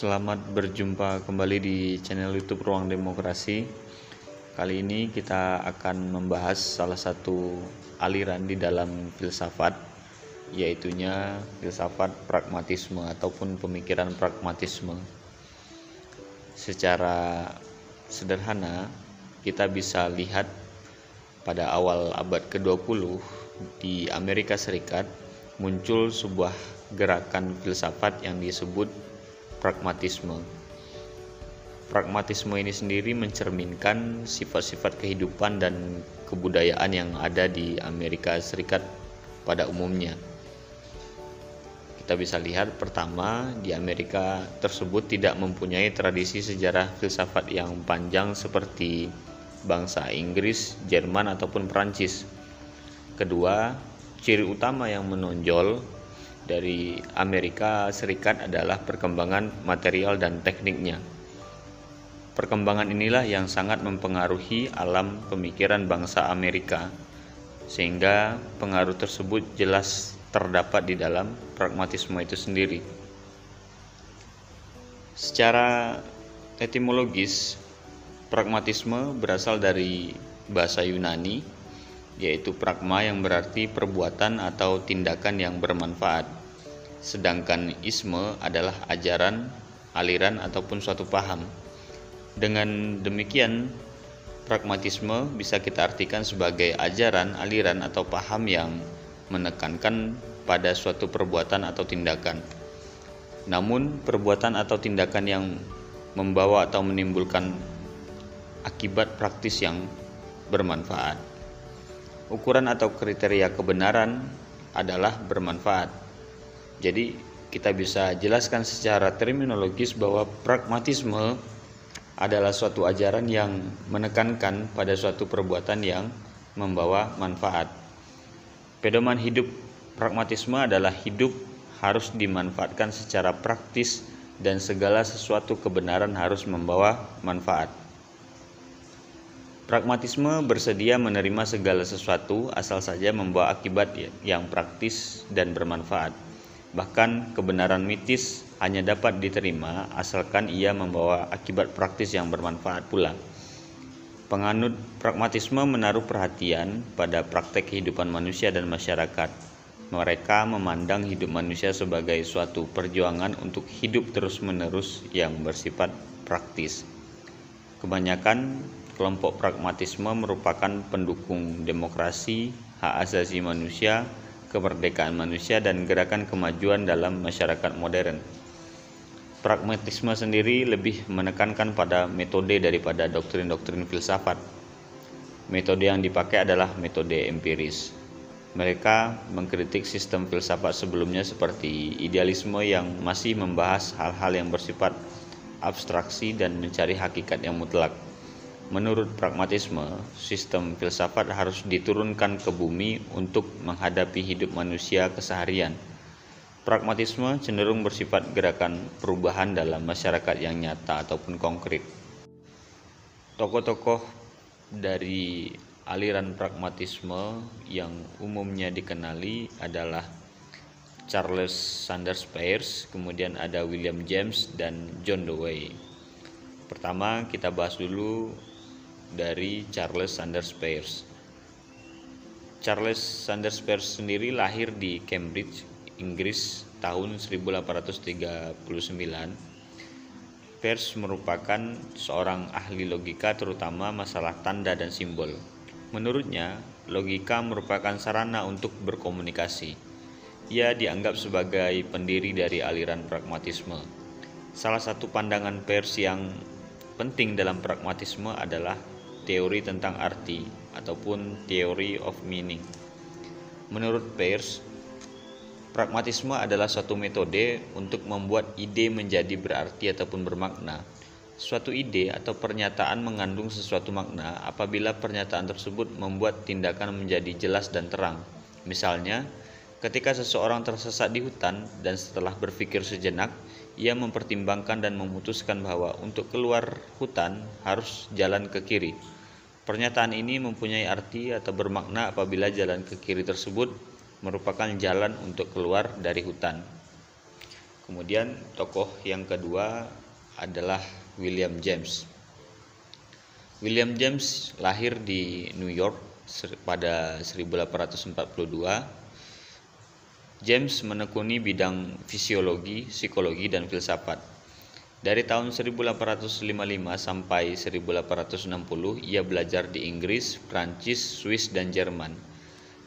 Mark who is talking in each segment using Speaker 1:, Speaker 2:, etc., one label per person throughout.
Speaker 1: Selamat berjumpa kembali di channel YouTube Ruang Demokrasi. Kali ini kita akan membahas salah satu aliran di dalam filsafat, yaitunya filsafat pragmatisme ataupun pemikiran pragmatisme. Secara sederhana, kita bisa lihat pada awal abad ke-20 di Amerika Serikat muncul sebuah gerakan filsafat yang disebut pragmatisme. Pragmatisme ini sendiri mencerminkan sifat-sifat kehidupan dan kebudayaan yang ada di Amerika Serikat pada umumnya. Kita bisa lihat pertama, di Amerika tersebut tidak mempunyai tradisi sejarah filsafat yang panjang seperti bangsa Inggris, Jerman ataupun Perancis. Kedua, ciri utama yang menonjol dari Amerika Serikat adalah perkembangan material dan tekniknya. Perkembangan inilah yang sangat mempengaruhi alam pemikiran bangsa Amerika, sehingga pengaruh tersebut jelas terdapat di dalam pragmatisme itu sendiri. Secara etimologis, pragmatisme berasal dari bahasa Yunani, yaitu pragma yang berarti perbuatan atau tindakan yang bermanfaat. Sedangkan isme adalah ajaran, aliran ataupun suatu paham. Dengan demikian, pragmatisme bisa kita artikan sebagai ajaran, aliran atau paham yang menekankan pada suatu perbuatan atau tindakan. Namun, perbuatan atau tindakan yang membawa atau menimbulkan akibat praktis yang bermanfaat. Ukuran atau kriteria kebenaran adalah bermanfaat. Jadi kita bisa jelaskan secara terminologis bahwa pragmatisme adalah suatu ajaran yang menekankan pada suatu perbuatan yang membawa manfaat. Pedoman hidup pragmatisme adalah hidup harus dimanfaatkan secara praktis dan segala sesuatu kebenaran harus membawa manfaat. Pragmatisme bersedia menerima segala sesuatu asal saja membawa akibat yang praktis dan bermanfaat. Bahkan kebenaran mitis hanya dapat diterima asalkan ia membawa akibat praktis yang bermanfaat pula. Penganut pragmatisme menaruh perhatian pada praktek kehidupan manusia dan masyarakat. Mereka memandang hidup manusia sebagai suatu perjuangan untuk hidup terus-menerus yang bersifat praktis. Kebanyakan kelompok pragmatisme merupakan pendukung demokrasi, hak asasi manusia, kemerdekaan manusia, dan gerakan kemajuan dalam masyarakat modern. Pragmatisme sendiri lebih menekankan pada metode daripada doktrin-doktrin filsafat. Metode yang dipakai adalah metode empiris. Mereka mengkritik sistem filsafat sebelumnya seperti idealisme yang masih membahas hal-hal yang bersifat abstraksi dan mencari hakikat yang mutlak. Menurut pragmatisme, sistem filsafat harus diturunkan ke bumi untuk menghadapi hidup manusia keseharian. Pragmatisme cenderung bersifat gerakan perubahan dalam masyarakat yang nyata ataupun konkret. Tokoh-tokoh dari aliran pragmatisme yang umumnya dikenali adalah Charles Sanders Peirce, kemudian ada William James dan John Dewey. Pertama, kita bahas dulu dari Charles Sanders Peirce. Charles Sanders Peirce sendiri lahir di Cambridge, Inggris tahun 1839. Peirce merupakan seorang ahli logika, terutama masalah tanda dan simbol. Menurutnya, logika merupakan sarana untuk berkomunikasi. Ia dianggap sebagai pendiri dari aliran pragmatisme. Salah satu pandangan Peirce yang penting dalam pragmatisme adalah teori tentang arti ataupun theory of meaning. Menurut Peirce, pragmatisme adalah suatu metode untuk membuat ide menjadi berarti ataupun bermakna. Suatu ide atau pernyataan mengandung sesuatu makna apabila pernyataan tersebut membuat tindakan menjadi jelas dan terang. Misalnya, ketika seseorang tersesat di hutan dan setelah berpikir sejenak, ia mempertimbangkan dan memutuskan bahwa untuk keluar hutan harus jalan ke kiri. Pernyataan ini mempunyai arti atau bermakna apabila jalan ke kiri tersebut merupakan jalan untuk keluar dari hutan. Kemudian tokoh yang kedua adalah William James. William James lahir di New York pada 1842. James menekuni bidang fisiologi, psikologi, dan filsafat. Dari tahun 1855 sampai 1860, ia belajar di Inggris, Prancis, Swiss, dan Jerman.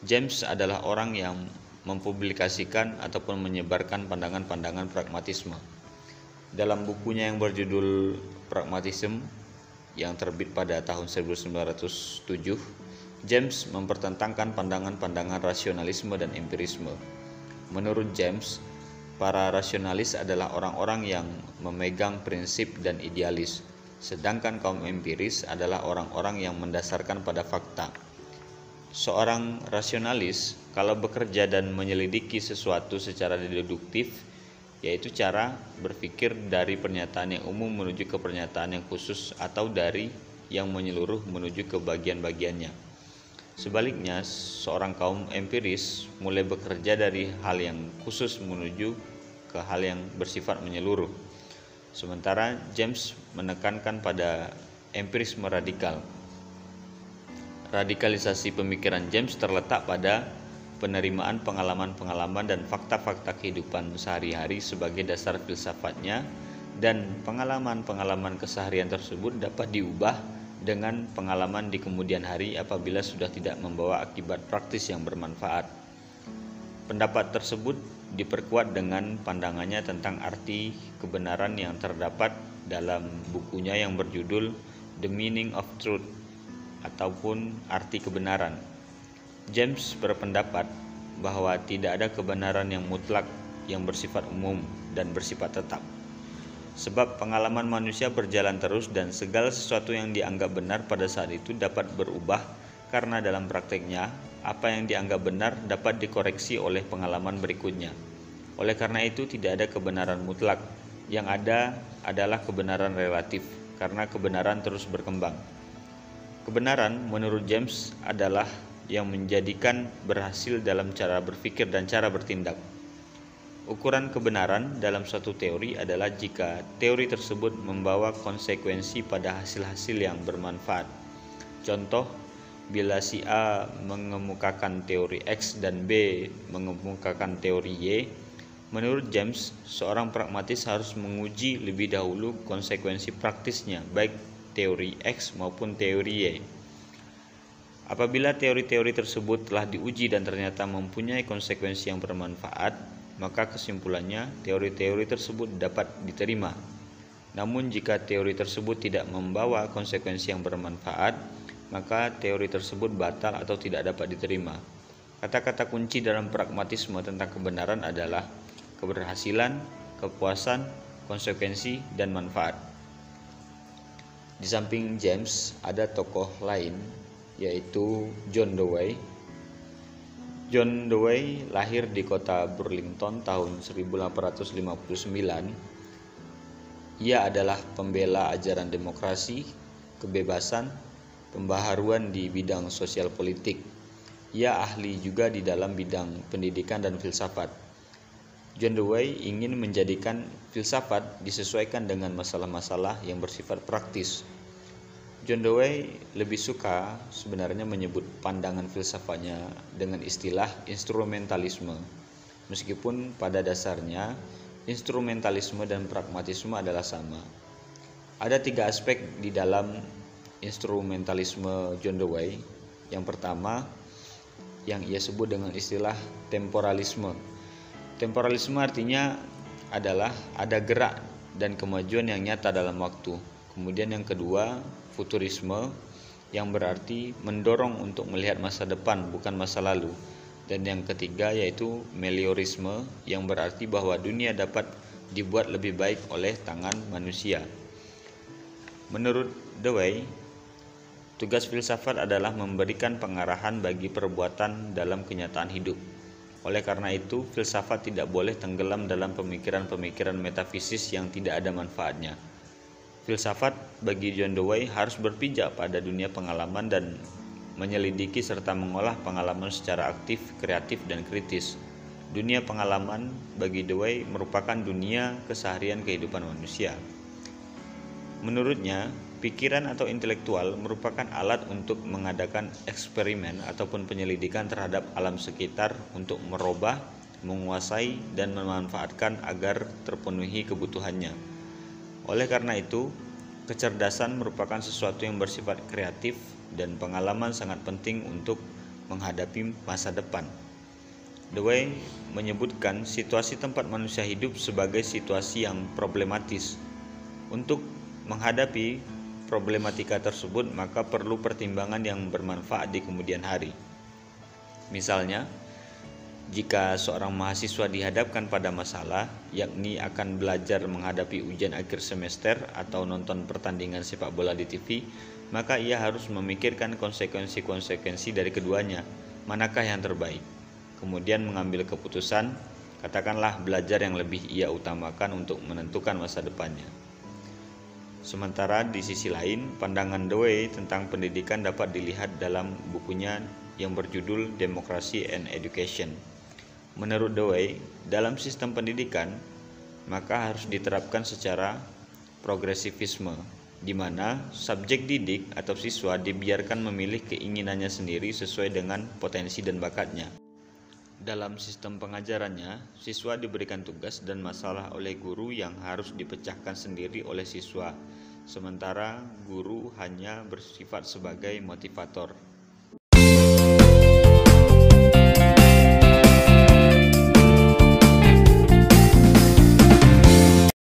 Speaker 1: James adalah orang yang mempublikasikan ataupun menyebarkan pandangan-pandangan pragmatisme. Dalam bukunya yang berjudul Pragmatism yang terbit pada tahun 1907, James mempertentangkan pandangan-pandangan rasionalisme dan empirisme. Menurut James, para rasionalis adalah orang-orang yang memegang prinsip dan idealis, sedangkan kaum empiris adalah orang-orang yang mendasarkan pada fakta. Seorang rasionalis kalau bekerja dan menyelidiki sesuatu secara deduktif, yaitu cara berpikir dari pernyataan yang umum menuju ke pernyataan yang khusus atau dari yang menyeluruh menuju ke bagian-bagiannya. Sebaliknya, seorang kaum empiris mulai bekerja dari hal yang khusus menuju ke hal yang bersifat menyeluruh. Sementara James menekankan pada empirisme radikal. Radikalisasi pemikiran James terletak pada penerimaan pengalaman-pengalaman dan fakta-fakta kehidupan sehari-hari sebagai dasar filsafatnya, dan pengalaman-pengalaman keseharian tersebut dapat diubah dengan pengalaman di kemudian hari apabila sudah tidak membawa akibat praktis yang bermanfaat. Pendapat tersebut diperkuat dengan pandangannya tentang arti kebenaran yang terdapat dalam bukunya yang berjudul The Meaning of Truth ataupun Arti Kebenaran. James berpendapat bahwa tidak ada kebenaran yang mutlak yang bersifat umum dan bersifat tetap. Sebab pengalaman manusia berjalan terus dan segala sesuatu yang dianggap benar pada saat itu dapat berubah karena dalam prakteknya apa yang dianggap benar dapat dikoreksi oleh pengalaman berikutnya. Oleh karena itu tidak ada kebenaran mutlak, yang ada adalah kebenaran relatif karena kebenaran terus berkembang. Kebenaran menurut James adalah yang menjadikan berhasil dalam cara berpikir dan cara bertindak. Ukuran kebenaran dalam suatu teori adalah jika teori tersebut membawa konsekuensi pada hasil-hasil yang bermanfaat. Contoh, bila si A mengemukakan teori X dan B mengemukakan teori Y, menurut James, seorang pragmatis harus menguji lebih dahulu konsekuensi praktisnya, baik teori X maupun teori Y. Apabila teori-teori tersebut telah diuji dan ternyata mempunyai konsekuensi yang bermanfaat, maka kesimpulannya teori-teori tersebut dapat diterima. Namun jika teori tersebut tidak membawa konsekuensi yang bermanfaat, maka teori tersebut batal atau tidak dapat diterima. Kata-kata kunci dalam pragmatisme tentang kebenaran adalah keberhasilan, kepuasan, konsekuensi, dan manfaat. Di samping James, ada tokoh lain yaitu John Dewey. John Dewey lahir di kota Burlington tahun 1859. Ia adalah pembela ajaran demokrasi, kebebasan, pembaharuan di bidang sosial politik. Ia ahli juga di dalam bidang pendidikan dan filsafat. John Dewey ingin menjadikan filsafat disesuaikan dengan masalah-masalah yang bersifat praktis. John Dewey lebih suka sebenarnya menyebut pandangan filsafatnya dengan istilah instrumentalisme. Meskipun pada dasarnya instrumentalisme dan pragmatisme adalah sama. Ada 3 aspek di dalam instrumentalisme John Dewey. Yang pertama, yang ia sebut dengan istilah temporalisme. Temporalisme artinya adalah ada gerak dan kemajuan yang nyata dalam waktu. Kemudian yang kedua, futurisme, yang berarti mendorong untuk melihat masa depan bukan masa lalu. Dan yang ketiga yaitu meliorisme, yang berarti bahwa dunia dapat dibuat lebih baik oleh tangan manusia. Menurut Dewey, tugas filsafat adalah memberikan pengarahan bagi perbuatan dalam kenyataan hidup. Oleh karena itu, filsafat tidak boleh tenggelam dalam pemikiran-pemikiran metafisis yang tidak ada manfaatnya. Filsafat bagi John Dewey harus berpijak pada dunia pengalaman dan menyelidiki serta mengolah pengalaman secara aktif, kreatif, dan kritis. Dunia pengalaman bagi Dewey merupakan dunia keseharian kehidupan manusia. Menurutnya, pikiran atau intelektual merupakan alat untuk mengadakan eksperimen ataupun penyelidikan terhadap alam sekitar untuk merubah, menguasai, dan memanfaatkan agar terpenuhi kebutuhannya. Oleh karena itu, kecerdasan merupakan sesuatu yang bersifat kreatif dan pengalaman sangat penting untuk menghadapi masa depan. Dewey menyebutkan situasi tempat manusia hidup sebagai situasi yang problematis. Untuk menghadapi problematika tersebut, maka perlu pertimbangan yang bermanfaat di kemudian hari. Misalnya, jika seorang mahasiswa dihadapkan pada masalah, yakni akan belajar menghadapi ujian akhir semester atau nonton pertandingan sepak bola di TV, maka ia harus memikirkan konsekuensi-konsekuensi dari keduanya, manakah yang terbaik. Kemudian mengambil keputusan, katakanlah belajar yang lebih ia utamakan untuk menentukan masa depannya. Sementara di sisi lain, pandangan Dewey tentang pendidikan dapat dilihat dalam bukunya yang berjudul Democracy and Education. Menurut Dewey, dalam sistem pendidikan, maka harus diterapkan secara progresivisme, di mana subjek didik atau siswa dibiarkan memilih keinginannya sendiri sesuai dengan potensi dan bakatnya. Dalam sistem pengajarannya, siswa diberikan tugas dan masalah oleh guru yang harus dipecahkan sendiri oleh siswa, sementara guru hanya bersifat sebagai motivator.